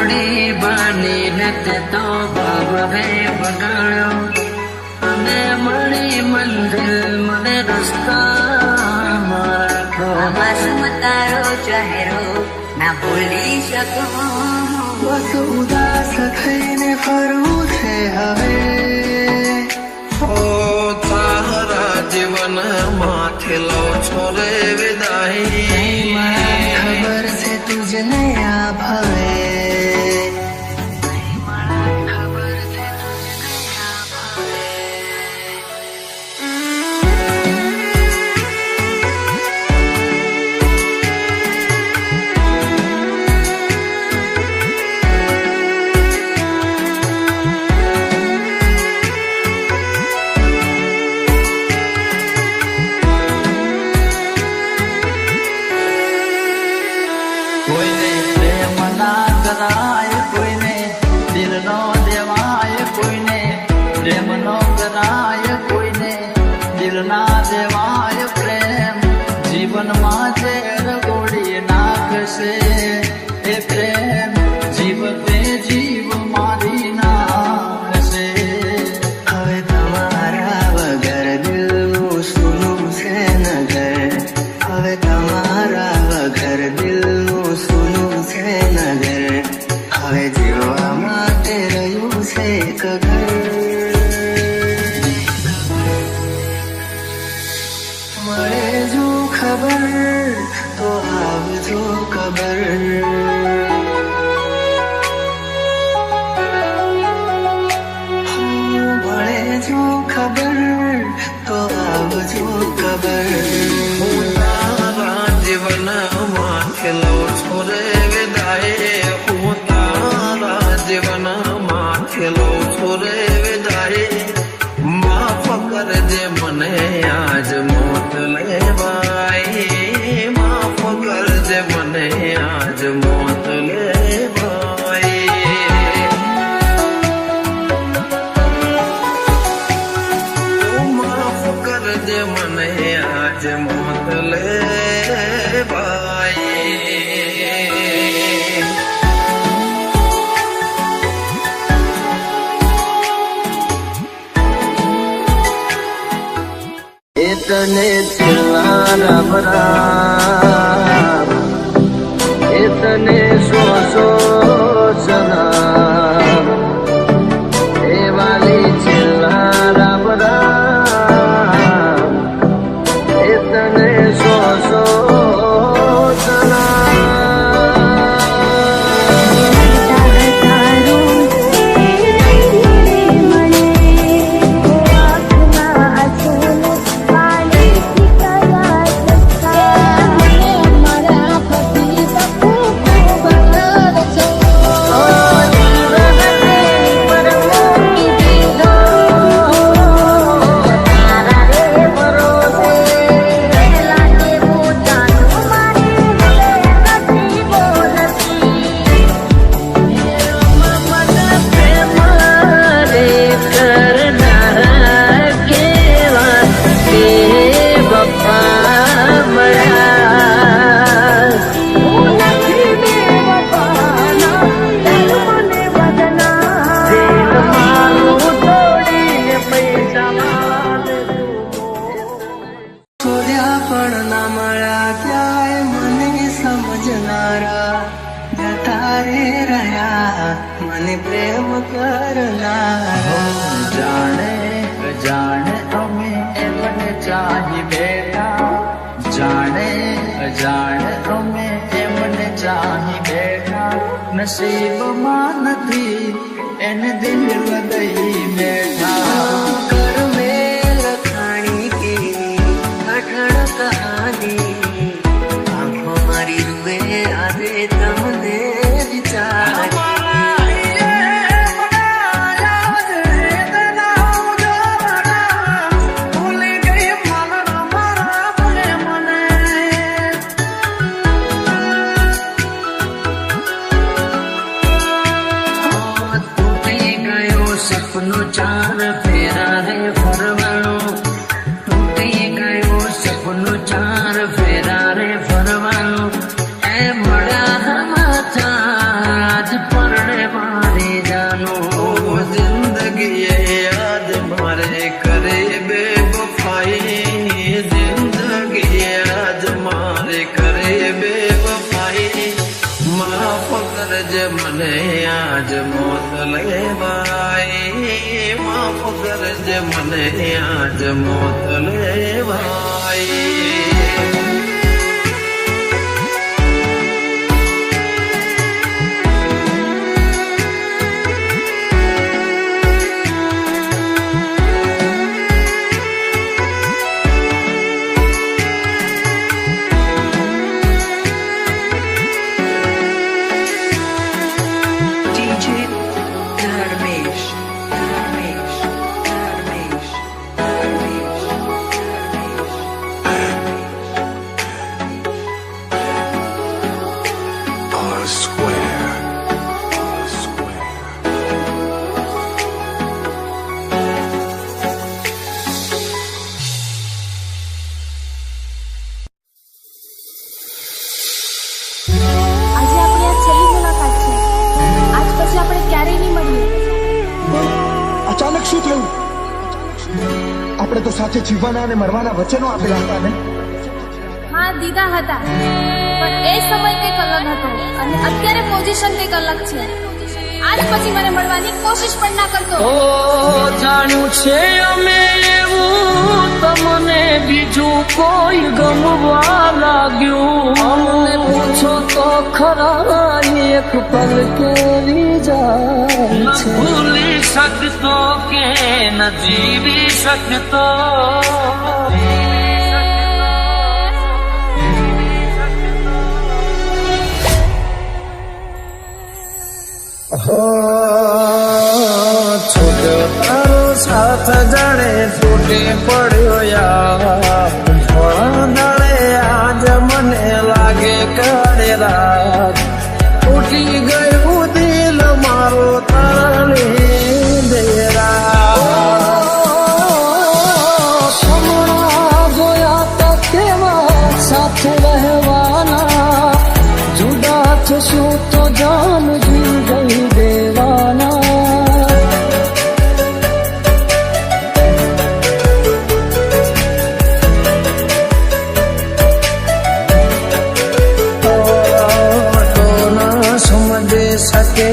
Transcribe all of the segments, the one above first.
જોડી બાંધીને તે તો ભવે બગાડ્યો અને મળી મંદિર મને રસ્તા મારા તારો ચહેરો ના ભૂલી શકો બસ ઉદાસ થઈને ફરવું છે હવે તારા જીવન માથે લો છોરે વિદાય ખબર છે તુજને આ ભાવે કોઈને પ્રેમ ના કરાય કોઈને દિલ નો દેવાય કોઈને પ્રેમ નો કરાય કોઈને દિલ ના દેવાય પ્રેમ જીવનમાં જે રગોડી નાખશે એ પ્રેમ જીવ તે જીવ મારી નાખશે હવે તમારા વગર દિલનું સુનું છે નગર હવે તમારા વગર દિલનું સુનું છે નગર હવે જીવવા માટે રહ્યું છે કગર મળે જો ખબર તો આવજો ખબર મળે જો ખબર તો આવજો ખબર જીવન માથે લો છોરે વિદાય હું તારા જીવન માથે લો છોરે વિદાય માફ કરજે મને આજ મોત લેવાય માફ કરજે મને આજ મોત લેવાય માફ કરજે મને આજ મોત લેવાય તને છેલ્લા રામ રામ એ તને સો સલામ એ વાલી છેલ્લા રામ રામ એ તને સો પણ ના મળ્યા ક્યાંય મને સમજનારા જતા રે રહ્યા મને પ્રેમ કરનારા જાણે જાણે અમે એમને ચાહી બેઠા જાણે જાણે અમે એમને ચાહી બેઠા નસીબમાં નથી એને દિલ લગઈ બેઠા આંખો મારી રૂએ આવે તમને વિચાર તૂટી ગયો સપનું ચાર ફેરા મને આજ મોત લેવાય, માફ કરજે મને આજ મોત લેવાય. અચાનક શું થયું? આપણે તો સાથે જીવવાના અને મરવાના વચનો આપેલા હતા ને. હા દીધા હતા, પણ એ સમય કંઈક અલગ હતો અને અત્યારે પોઝિશન કંઈક અલગ છે. આજ પછી મને મળવાની કોશિશ પણ ના કરતો. ઓ જાણ્યું છે અમે એવું, તમને બીજું કોઈ ગમવા લાગ્યું. અમને પૂછો તો ખરા એક પલ કેવી જાય છે. ભૂલી શકતો કે ન જીવી શકતો. છૂટ્યો તારો સાથ જાણે તૂટી પડ્યો યાર. દાડે આજ મને લાગે કાળે રાત. તૂટી ગયું દિલ મારો તારી દેરા. સમણા જોયા તો કેવા સાથે રહેવાના. જુદા થશું તો જાન જીવ ગઈ દેવાના. શકે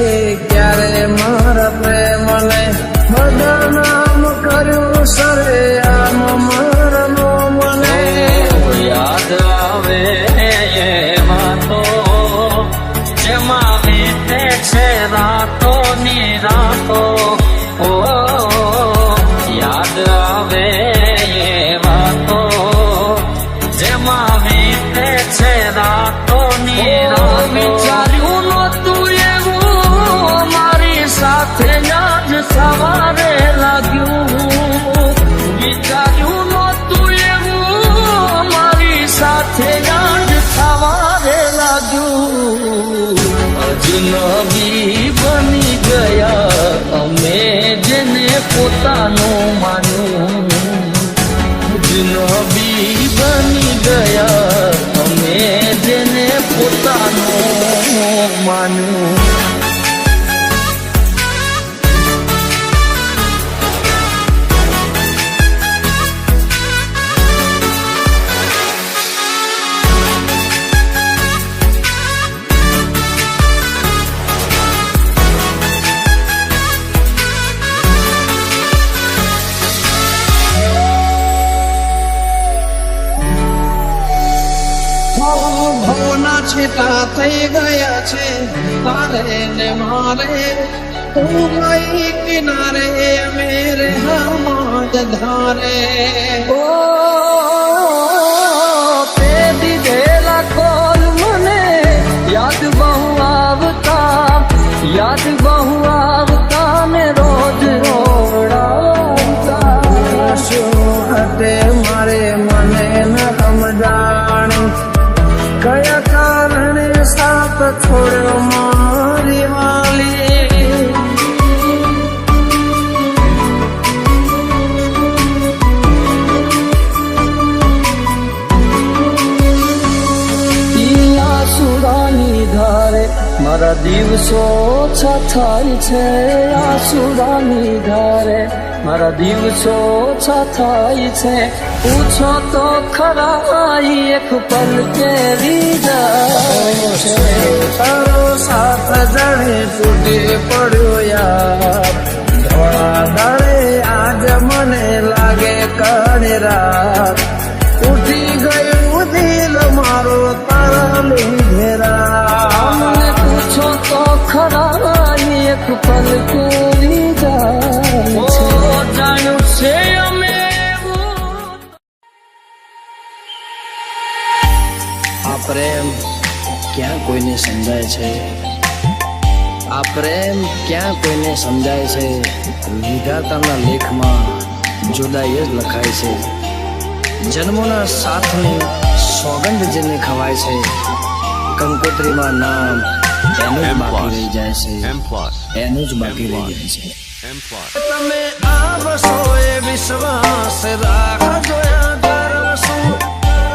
ક્યારે મારા પ્રેમને બધા નામ કર્યું સરે આમ મારનો મને. યાદ આવે એમાં તો જેમાં વીતે છે રાતો ની રાતો. ઓ યાદ આવે એમાં તો જેમાં વીતે છે રાતો ની રાતો. વિચાર્યું નહોતું એવું મારી સાથે આજ સવારે લાગ્યું. વિચાર્યું નહોતું એવું મારી સાથે આજ સવારે લાગ્યું. અજનબી બની ગયા અમે જેને પોતાનું માન્યું. અજનબી બની ગયા અમે જેને પોતાનું માન્યું. ભવના છેટા થઈ ગયા છે તારે ને મારે. તું ગઈ કિનારે અમે રે હમાજ ધારે. ઓ તે દીધેલા કોલ મને યાદ બહુ આવતા. યાદ બહુ આવતા ને રોજ રોવડાવતા. શું હતે મારે મને ન સમજાણી. કયા કારણે સાથ છોડ્યો મારી વાલી. આસુરાની ધારે મારા દિવસ દિવસો ઓછા થાય છે આસુરાની ધારે મારા દિવસો ઓછા થાય છે પૂછો તો ખરા એક પલ કેવી જાય છે તારો સાથ જાણે તૂટી પડ્યો યાર ધોળા દાડે આજ મને લાગે કાળી રાત ઉઠી ગયું દિલ મારો તારા લીધે મને પૂછો તો ખરા એક પલ કેવી જાય છે જાણ્યું છે અમે આ પ્રેમ ક્યાં કોઈને સમજાય છે આ પ્રેમ ક્યાં કોઈને સમજાય છે વિધાતાના લેખમાં જુદાઈ જ લખાય છે જન્મોના સાથની સોગંદ જેને ખવાય છે કંકોત્રીમાં નામ એનું જ બાકી રહી જાય છે એનું જ બાકી રહી જાય છે તમે આવશો એ વિશ્વાસ રાખજો કરશું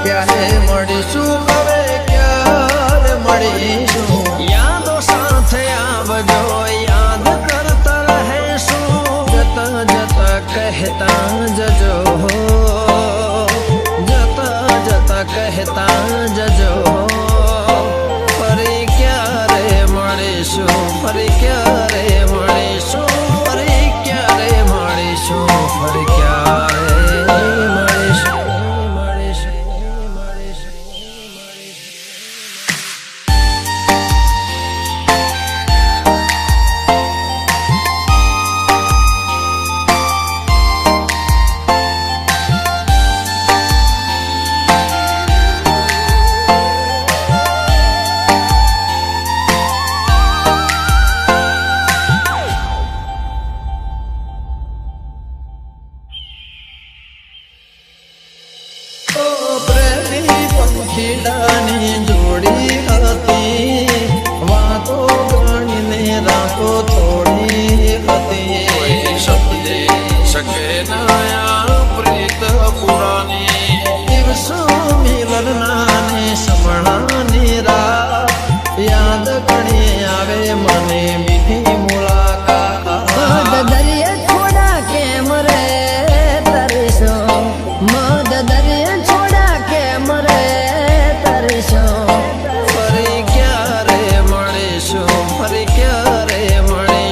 ક્યારે મળીશું હવે ક્યારે મળીશું યાદો સાથે આવજો યાદ કરતા રહેશું જતા જતા કહેતા જજો કહેતા જજો ફરી ક્યારે મળીશું ફરી ક્યારે મળીશું ફરી ક્યારે મળીશું ફરી ક્યારે મળીશું ખીડાની જોડી હતી વાતો ગણીને રાતો થોડી હતી સમજી શકે નયા પ્રીત પુરાની દિવસો મિલનાની સમણાની રાત યાદ ઘણી આવે મને બીજી મુલાકાત દરિયા છોડા કેમ રે તરસો મદ દરિયા છોડા કેમ રે ફરી ક્યારે મળીશું ફરી ક્યારે મળીશું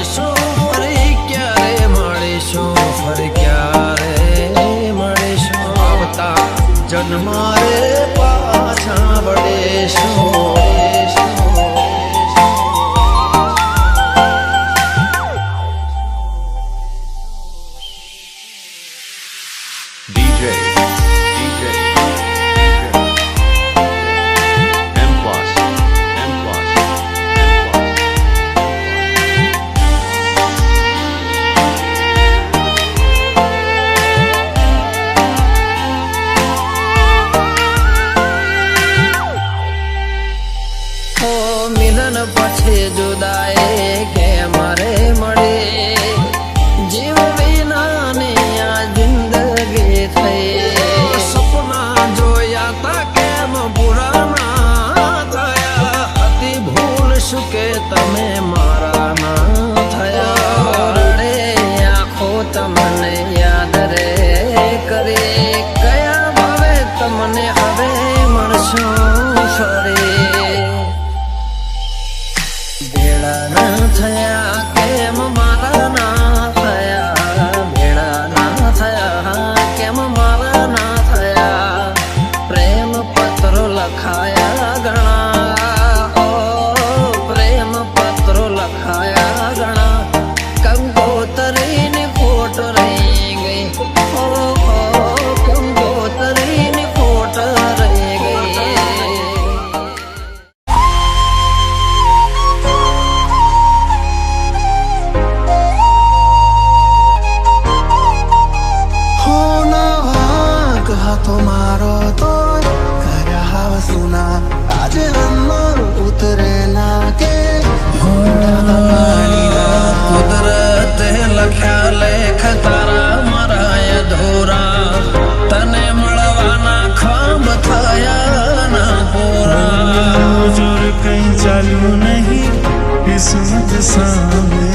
सामने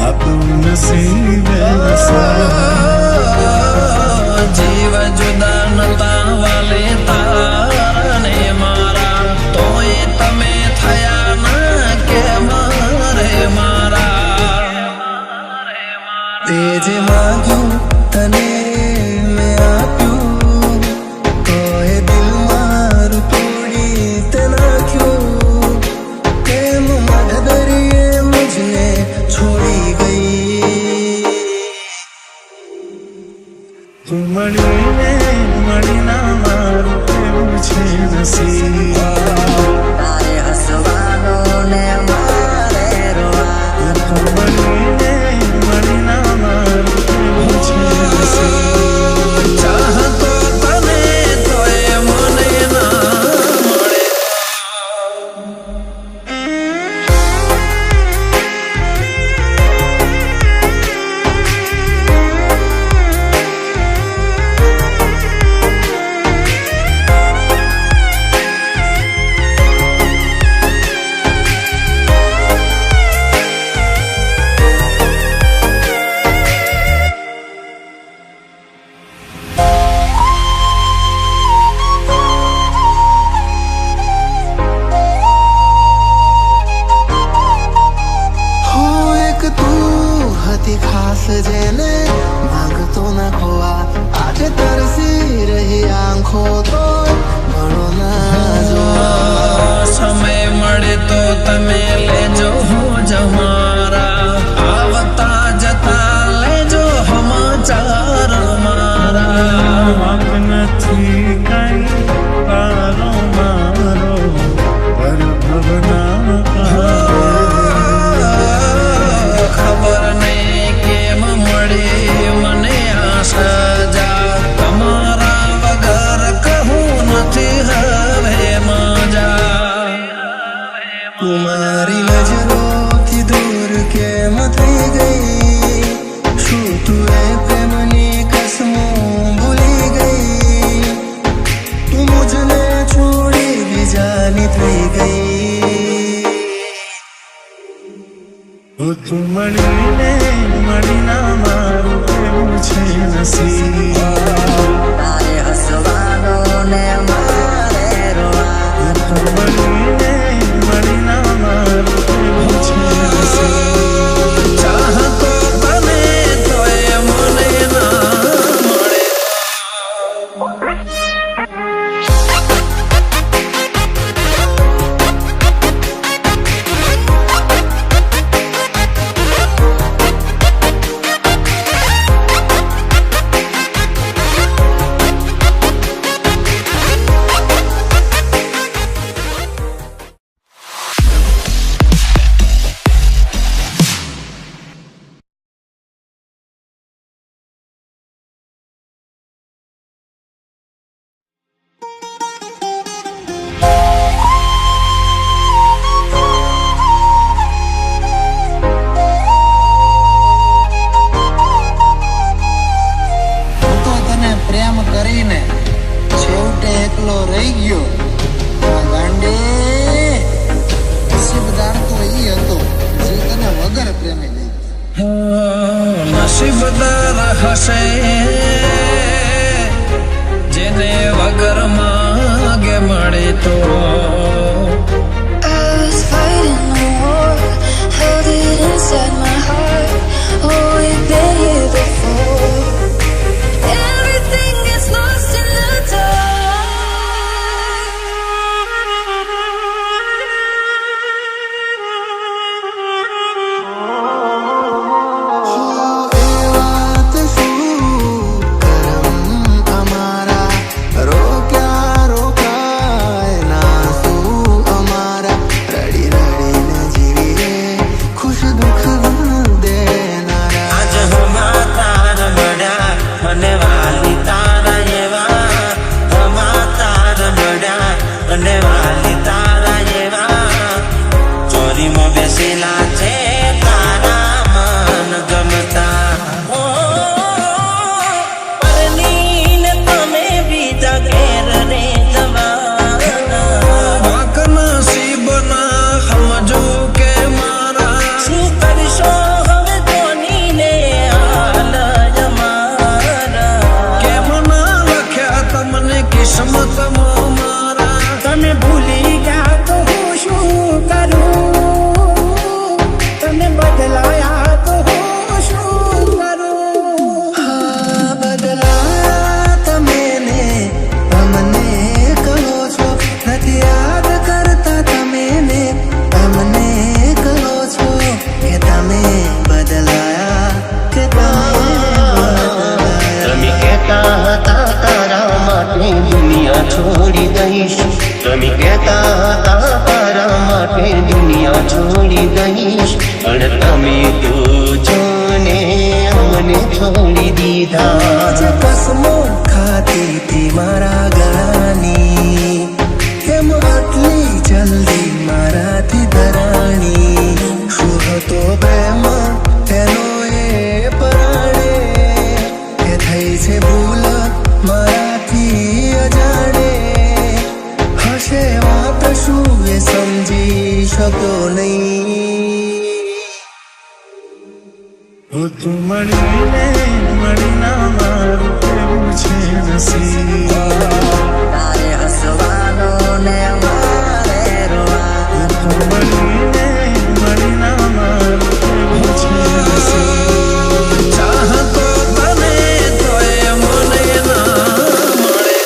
अब नसीबे જીવ જુદા નતા વાલે તારને મારા તોય તમે થયા ના કે મારે મારા તે જે માગ્યું તને મેં આપ્યું તોય દિલ મારું તોડી તે નાખ્યું કેમ મઢદરીએ મુझને છોડી ગઈ તું મળીના મારું પ્રેમ છે નસીબ તારે હસવાનો ને મારે રોવાનું મળીના મારું પ્રેમ છે નસીબ ચાહતો તને તોય મને ના મળે હો એક તું હતી ખાસ જેને માંગતો ના ખોવા આજે તરસી રહી આંખો તો મળો ના જોવા સમય મળે તો તમે લેજો જમારા આવતા જતા લેજો સમાચાર મારા વાંક નથી કઈ તારો મારો પર ભવના ખબર નહીં કેમ મળી મને આ સજા તમારા વગર કહું નથી હવે મજા તું મારી નજરોથી દૂર કેમ થઈ ગઈ શું તું એ પ્રેમની કસમો ભૂલી ગઈ તું મુझને છોડી બીજાની થઈ ગઈ તું મળીના મારું પ્રેમ છે નસીબ તારે હસવાનો ને મારે રોવાનું મળીના મારું પ્રેમ છે નસીબ ચાહતો તને તોય મને ના મળે તો તને પ્રેમ કરીને છેવટે એકલો રહી ગયો આ ગાંડી નસીબદાર તો ઈ હતો જે તને વગર પ્રેમે લઈ ગયો. નસીબદાર હશે જેને વગર માગે મળે તો I was fighting a war, held it inside my heart. Oh, we've been here before. Everything gets lost in the dark. એ વાત શું દઈશ. તમે કહેતા હતા તારા માટે દુનિયા છોડી દઈશ, પણ તમે તો જોને અમને છોડી દીધા. કસમો ખાતી હતી મારા ગળાની, કેમ આટલી જલ્દી મારાથી ધરાણી? શું હતો પ્રેમ તેનો એ પરાણે, એ થઈ છે ભૂલ મારાથી અજાણે. હશે વાત શું એ સમજી શક્યો નહીં. તું મળીને મળી ના મારું કેવું છે નસીબ. તારે હસવાનો ને મારે રોવાનું. તું મળીને મળી ના મારું કેવું છે નસીબ. ચાહતો તને તોય મને ના મળે.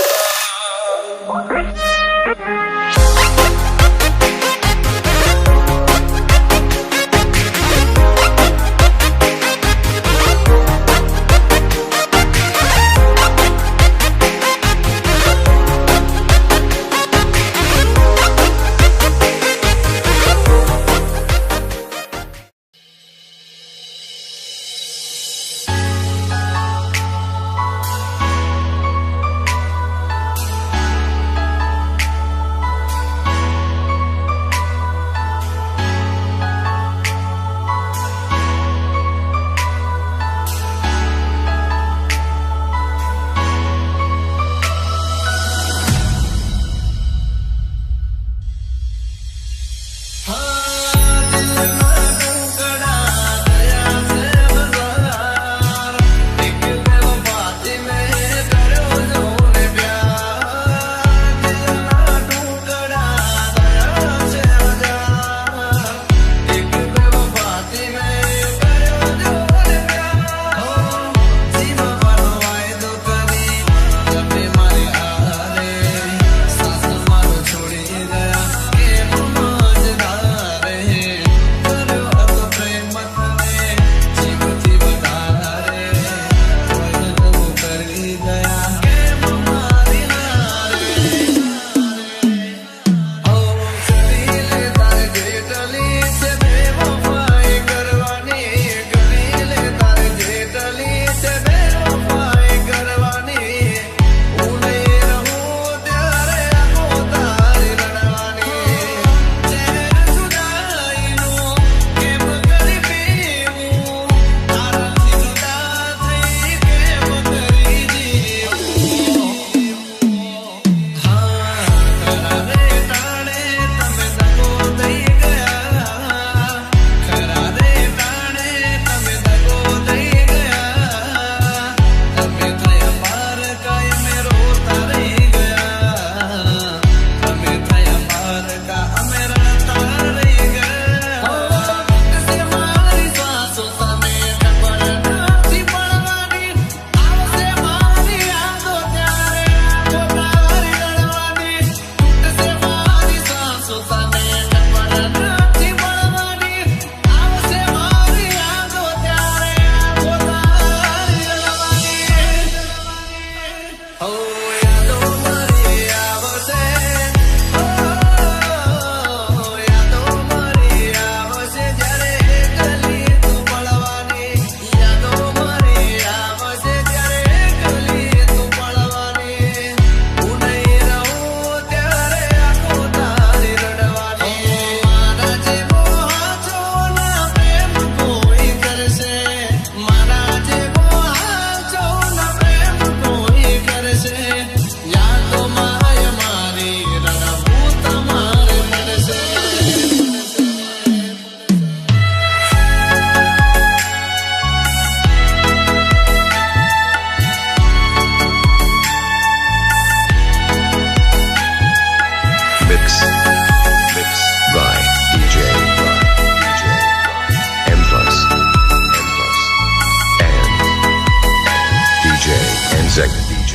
DJ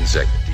NZEC.